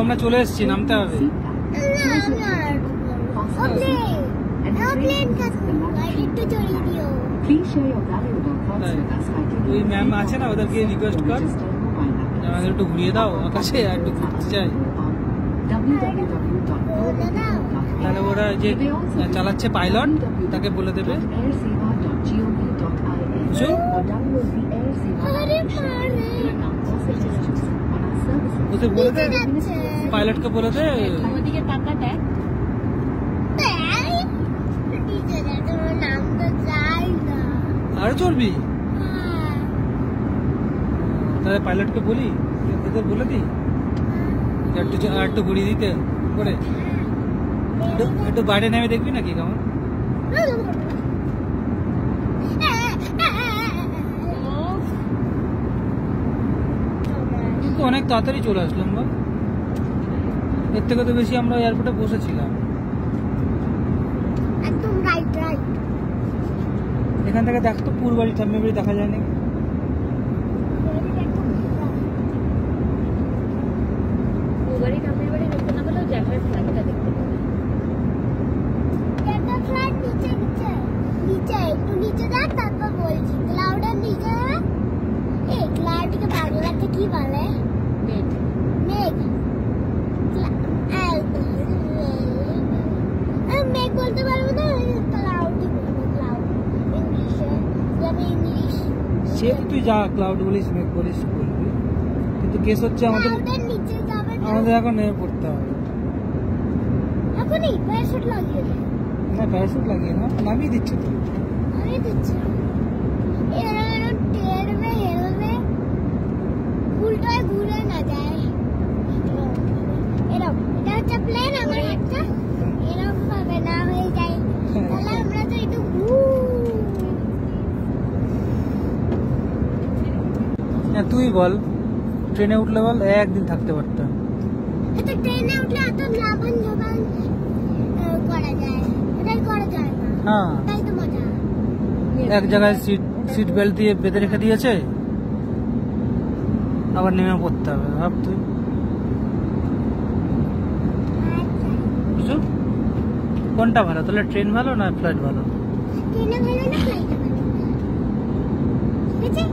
আমরা চলে এসেছি, নামতে হবে। ওই ম্যাম আছে না, ওদেরকে রিকোয়েস্ট কর আমাদের একটু ঘুরিয়ে দাও আকাশে, আর একটু ঘুরতে চাই। তাহলে ওরা যে চালাচ্ছে পাইলট তাকে বলে দেবে, বুঝছো? ওদের বলে দে, পাইলটকে বলে দে আরে চলবি। তাহলে পাইলটকে বলি, এদের বলে দিই একটু ঘুরিয়ে দিতে করে, একটু বাইরে নেমে দেখবি নাকি কেমন। কিন্তু অনেক তাড়াতাড়ি চলে আসলাম বা, এর থেকে তো বেশি আমরা এয়ারপোর্টে বসেছিলাম। এখান থেকে দেখ তো পুরবাড়ি ঠাম্মি বাড়ি দেখা যায় নাকি? কি বলে? মেঘ। মেঘ বলতে পারবো না, ক্লাউডই বলবো। ক্লাউড ইংলিশে, আমি ইংলিশ। সে তুই যা ক্লাউড বলিস, মেঘ বলিস বলবি, কিন্তু কেস হচ্ছে আমাদের এখন নেমে পড়তে হবে। এখনই প্যারাশুট লাগিয়ে দে। না প্যারাশুট লাগিয়ে না, নামিয়ে দিচ্ছে তো। আমি দিচ্ছি উল্টোয় ঘুরে না যায়। এরকম এটা হচ্ছে প্লেন, আমার একটা এরকম ভাবে না হয়ে যায়, তাহলে আমরা তো একটু তুই বল, ট্রেনে উঠলে বল একদিন থাকতে পারতাম। এটা ট্রেনে উঠলে এত লাভান ঝাবান করা যায়, এটা করা যায় না। হ্যাঁ তাই তো মজা। এক জায়গায় সিট বেল্ট দিয়ে বেঁধে রেখে দিয়েছে, আবার নেমে পড়তে হবে। ভাব তুই, বুঝছো কোনটা ভালো তাহলে? ট্রেন ভালো না ফ্লাইট ভালো? ট্রেনে ভালো না ফ্লাইটে ভালো? ঠিক আছে।